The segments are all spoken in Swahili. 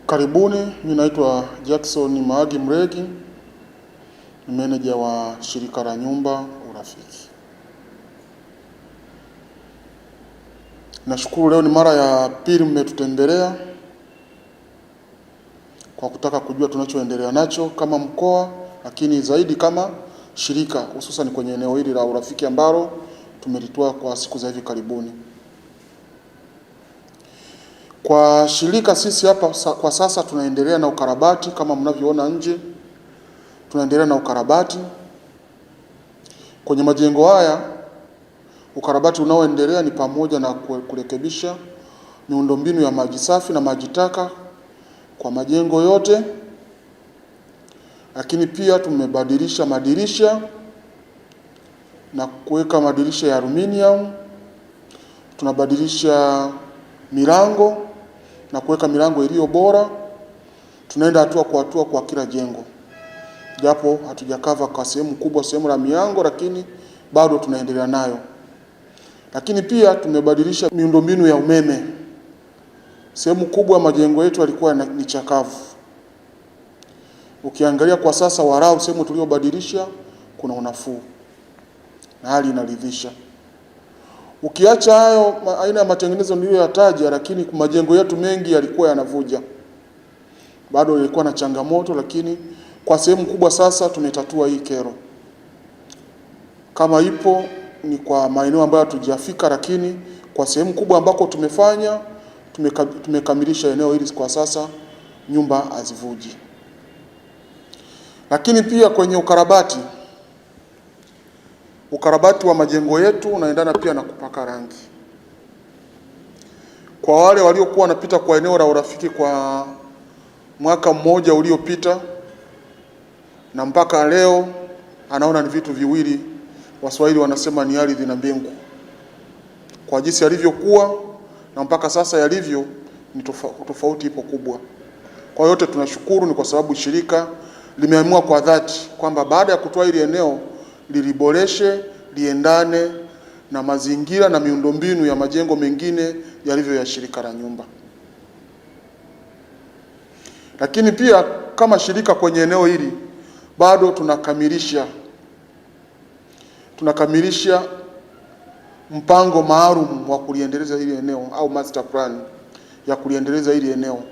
Karibuni, mimi naitwa Jackson Maagi Mregi, ni meneja wa shirika la nyumba Urafiki. Nashukuru leo ni mara ya pili mmetutembelea kwa kutaka kujua tunachoendelea nacho kama mkoa, lakini zaidi kama shirika, hususan kwenye eneo hili la Urafiki ambalo tumelitoa kwa siku za hivi karibuni. Kwa shirika sisi hapa kwa sasa tunaendelea na ukarabati kama mnavyoona nje. Tunaendelea na ukarabati kwenye majengo haya. Ukarabati unaoendelea ni pamoja na kurekebisha miundombinu ya maji safi na maji taka kwa majengo yote, lakini pia tumebadilisha madirisha na kuweka madirisha ya aluminium. Tunabadilisha milango na kuweka milango iliyo bora. Tunaenda hatua kwa hatua kwa kila jengo, japo hatujakava kwa sehemu kubwa sehemu la milango, lakini bado tunaendelea nayo. Lakini pia tumebadilisha miundombinu ya umeme. Sehemu kubwa majengo yetu yalikuwa ni chakavu. Ukiangalia kwa sasa walau sehemu tuliyobadilisha kuna unafuu na hali inaridhisha. Ukiacha hayo aina ya matengenezo niliyoyataja, lakini majengo yetu mengi yalikuwa yanavuja. Bado yalikuwa na changamoto, lakini kwa sehemu kubwa sasa tumetatua hii kero. Kama ipo ni kwa maeneo ambayo hatujafika, lakini kwa sehemu kubwa ambako tumekamilisha eneo hili kwa sasa, nyumba hazivuji. Lakini pia kwenye ukarabati wa majengo yetu unaendana pia na kupaka rangi. Kwa wale waliokuwa wanapita kwa eneo la Urafiki kwa mwaka mmoja uliopita na mpaka leo, anaona ni vitu viwili. Waswahili wanasema ni ardhi na mbingu. Kwa jinsi yalivyokuwa na mpaka sasa yalivyo, ni tofauti ipo kubwa. Kwa yote tunashukuru, ni kwa sababu shirika limeamua kwa dhati kwamba baada ya kutoa hili eneo liliboreshe liendane na mazingira na miundombinu ya majengo mengine yalivyo ya shirika la nyumba. Lakini pia kama shirika kwenye eneo hili bado tunakamilisha mpango maalum wa kuliendeleza hili eneo au master plan ya kuliendeleza hili eneo.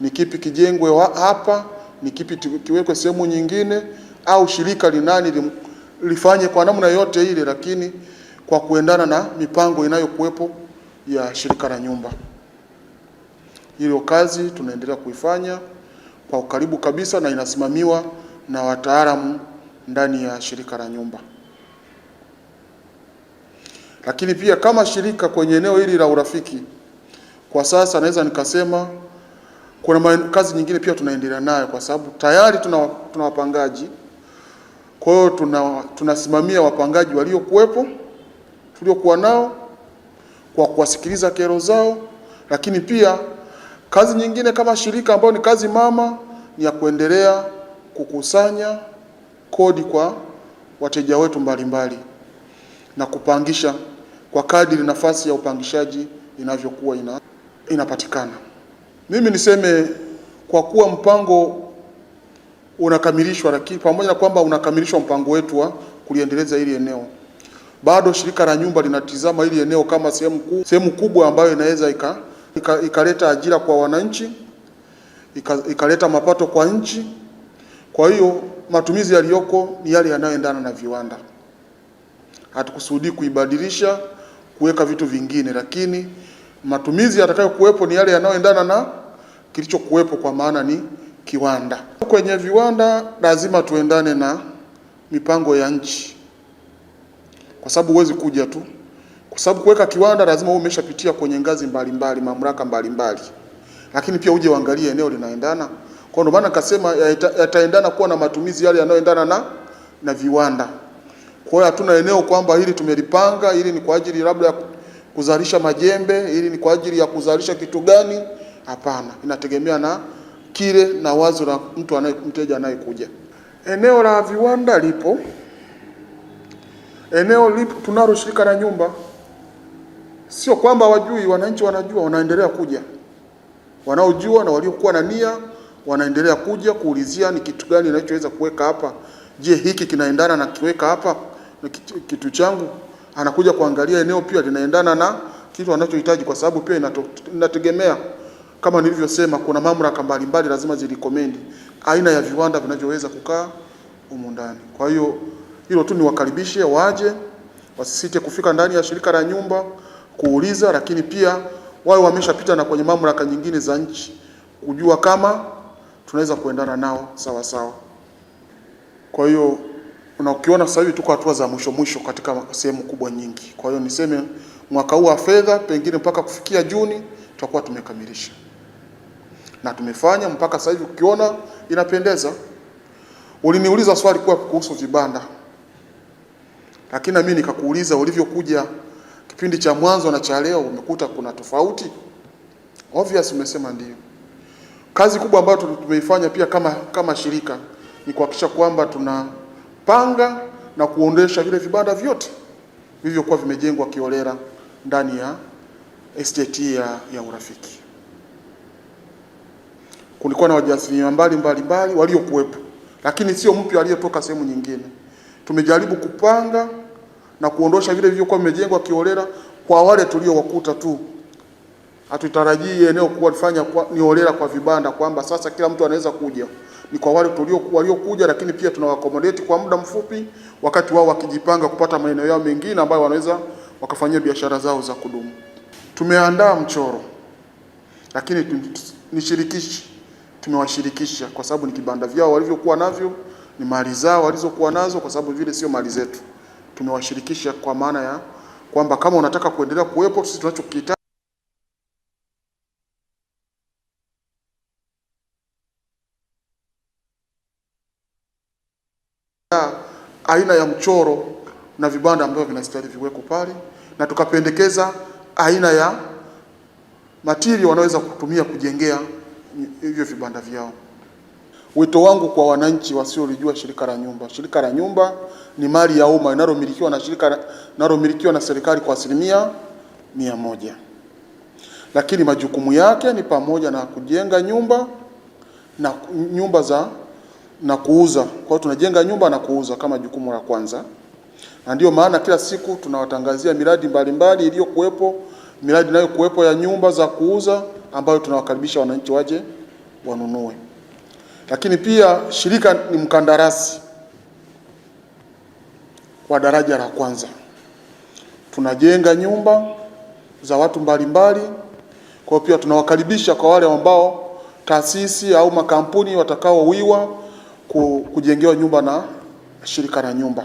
Ni kipi kijengwe hapa, ni kipi kiwekwe sehemu nyingine, au shirika linani lifanye kwa namna yote ile, lakini kwa kuendana na mipango inayokuwepo ya shirika la nyumba. Hiyo kazi tunaendelea kuifanya kwa ukaribu kabisa na inasimamiwa na wataalamu ndani ya shirika la nyumba. Lakini pia kama shirika kwenye eneo hili la Urafiki kwa sasa naweza nikasema kuna kazi nyingine pia tunaendelea nayo, kwa sababu tayari tuna wapangaji. Kwa hiyo tunasimamia wapangaji waliokuwepo tuliokuwa nao kwa kuwasikiliza kero zao, lakini pia kazi nyingine kama shirika ambayo ni kazi mama ni ya kuendelea kukusanya kodi kwa wateja wetu mbalimbali na kupangisha kwa kadiri nafasi ya upangishaji inavyokuwa inapatikana. Mimi niseme kwa kuwa mpango unakamilishwa, lakini pamoja na kwamba unakamilishwa mpango wetu wa kuliendeleza hili eneo, bado shirika la nyumba linatizama hili eneo kama sehemu kubwa ambayo inaweza ikaleta ajira kwa wananchi, ikaleta mapato kwa nchi. Kwa hiyo matumizi yaliyoko ni yale yanayoendana na viwanda. Hatukusudi kuibadilisha kuweka vitu vingine, lakini matumizi yatakayokuwepo ni yale yanayoendana na kilichokuwepo, kwa maana ni kiwanda. Kwenye viwanda lazima tuendane na mipango ya nchi, kwa sababu huwezi kuja tu, kwa sababu kuweka kiwanda lazima uwe umeshapitia kwenye ngazi mbalimbali, mamlaka mbalimbali, lakini pia uje uangalie eneo linaendana. Kwa ndio maana nikasema yataendana kuwa na matumizi yale yanayoendana na viwanda. Kwa hiyo hatuna eneo kwamba hili tumelipanga, hili ni kwa ajili labda ya kuzalisha majembe, hili ni kwa ajili ya kuzalisha kitu gani. Hapana, inategemea na kile na wazo la mteja anayekuja. Eneo la viwanda lipo, tunalo shirika la nyumba. Sio kwamba wajui, wananchi wanajua, wanaendelea kuja. Wanaojua na waliokuwa na nia wanaendelea kuja kuulizia ni kitu gani ninachoweza kuweka hapa. Je, hiki kinaendana na kiweka hapa na kitu changu? Anakuja kuangalia eneo pia linaendana na kitu anachohitaji, kwa sababu pia inategemea, kama nilivyosema, kuna mamlaka mbalimbali lazima zirecommend aina ya viwanda vinavyoweza kukaa humu ndani. Kwa hiyo hilo tu niwakaribishe waje, wasisite kufika ndani ya shirika la nyumba kuuliza, lakini pia wao wameshapita na kwenye mamlaka nyingine za nchi kujua kama tunaweza kuendana nao sawa sawa. Kwa hiyo ukiona sasa hivi tuko hatua za mwisho katika sehemu kubwa nyingi. Kwa hiyo niseme mwaka huu wa fedha pengine mpaka kufikia Juni tutakuwa tumekamilisha. Na tumefanya mpaka sasa hivi, ukiona inapendeza. Uliniuliza swali kwa kuhusu vibanda, lakini na mimi nikakuuliza ulivyokuja kipindi cha mwanzo na cha leo umekuta kuna tofauti? Obvious umesema ndio. Kazi kubwa ambayo tumeifanya pia kama shirika ni kuhakikisha kwamba tunapanga na kuondesha vile vibanda vyote vilivyokuwa vimejengwa kiholela ndani ya estate ya Urafiki. Kulikuwa na wajasiriamali mbalimbali waliokuwepo, lakini sio mpya aliyetoka sehemu nyingine. Tumejaribu kupanga na kuondosha vile vilivyokuwa vimejengwa kiholela kwa wale tuliowakuta tu. Hatutarajii eneo kuwa lifanya ni holela kwa vibanda kwamba sasa kila mtu anaweza kuja. Ni kwa wale waliokuja, lakini pia tunawaaccommodate kwa muda mfupi wakati wao wakijipanga kupata maeneo yao mengine ambayo wanaweza wakafanyia biashara zao za kudumu. Tumeandaa mchoro, lakini tumewashirikisha kwa sababu ni kibanda vyao walivyokuwa navyo, ni mali zao walizokuwa nazo, kwa sababu vile sio mali zetu. Tumewashirikisha kwa maana ya kwamba kama unataka kuendelea kuwepo, sisi tunachokihitaji aina ya mchoro na vibanda ambavyo vinastahili viweko pale, na tukapendekeza aina ya material wanaweza kutumia kujengea hivyo vibanda vyao. Wito wangu kwa wananchi wasiolijua shirika la nyumba. Shirika la nyumba ni mali ya umma inalomilikiwa na serikali kwa 100%. Lakini majukumu yake ni pamoja na kujenga nyumba na kuuza. Kwa hiyo tunajenga nyumba na kuuza kama jukumu la kwanza. Na ndio maana kila siku tunawatangazia miradi mbalimbali iliyokuwepo, miradi inayokuwepo ya nyumba za kuuza ambayo tunawakaribisha wananchi waje wanunue. Lakini pia shirika ni mkandarasi wa daraja la kwanza. Tunajenga nyumba za watu mbalimbali. Kwa hiyo pia tunawakaribisha kwa wale ambao taasisi au makampuni watakaowiwa kujengewa nyumba na shirika la nyumba.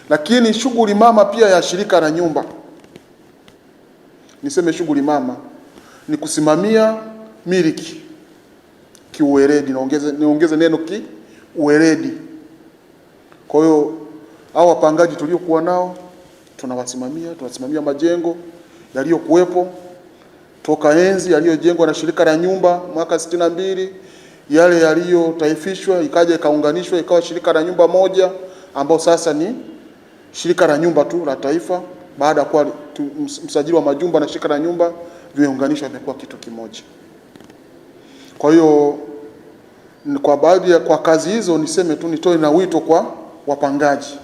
Lakini shughuli mama pia ya shirika la nyumba, niseme shughuli mama ni kusimamia miliki kiuweledi, niongeze neno kiuweledi. Kwa hiyo hao wapangaji tuliokuwa nao tunasimamia majengo yaliyokuwepo toka enzi yaliyojengwa na shirika la nyumba mwaka 62, yale yaliyotaifishwa ikaja ikaunganishwa ikawa shirika la nyumba moja ambao sasa ni shirika la nyumba tu la taifa, baada ya kuwa msajili wa majumba na shirika la nyumba vimeunganishwa vimekuwa kitu kimoja. Kwa hiyo kwa kazi hizo niseme tu, nitoe na wito kwa wapangaji.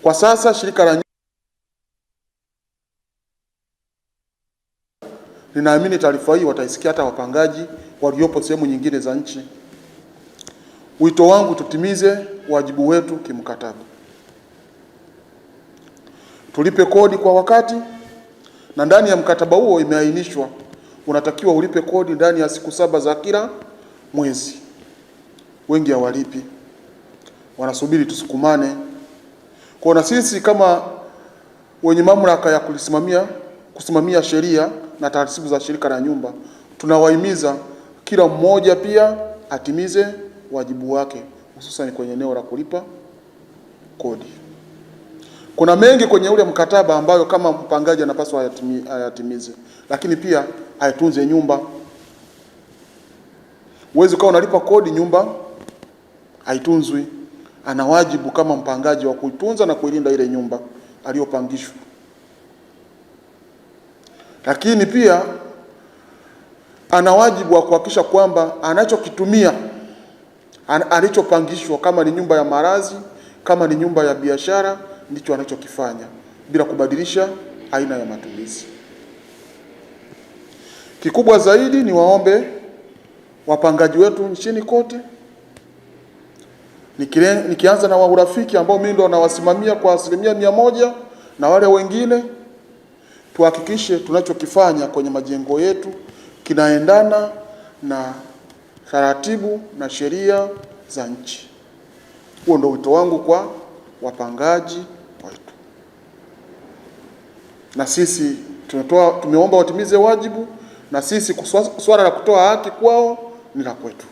Kwa sasa shirika la nyumba, ninaamini taarifa hii wataisikia hata wapangaji waliopo sehemu nyingine za nchi. Wito wangu, tutimize wajibu wetu kimkataba. Tulipe kodi kwa wakati, na ndani ya mkataba huo imeainishwa unatakiwa ulipe kodi ndani ya siku 7 za kila mwezi. Wengi hawalipi, wanasubiri tusukumane. Kwa na sisi kama wenye mamlaka ya kusimamia sheria na taratibu za shirika la nyumba, tunawahimiza kila mmoja pia atimize wajibu wake, hususan kwenye eneo la kulipa kodi. Kuna mengi kwenye ule mkataba ambayo kama mpangaji anapaswa ayatimize, lakini pia aitunze nyumba. Uwezi ukawa unalipa kodi nyumba haitunzwi. Ana wajibu kama mpangaji wa kuitunza na kuilinda ile nyumba aliyopangishwa. lakini pia ana wajibu wa kuhakikisha kwamba anachokitumia alichopangishwa, kama ni nyumba ya malazi, kama ni nyumba ya biashara, ndicho anachokifanya bila kubadilisha aina ya matumizi. Kikubwa zaidi ni waombe wapangaji wetu nchini kote, nikianza na wa Urafiki ambao mimi ndo nawasimamia kwa 100% na wale wengine, tuhakikishe tunachokifanya kwenye majengo yetu kinaendana na taratibu na sheria za nchi. Huo ndio wito wangu kwa wapangaji wetu, na sisi tumeomba watimize wajibu, na sisi swala la kutoa haki kwao ni la kwetu.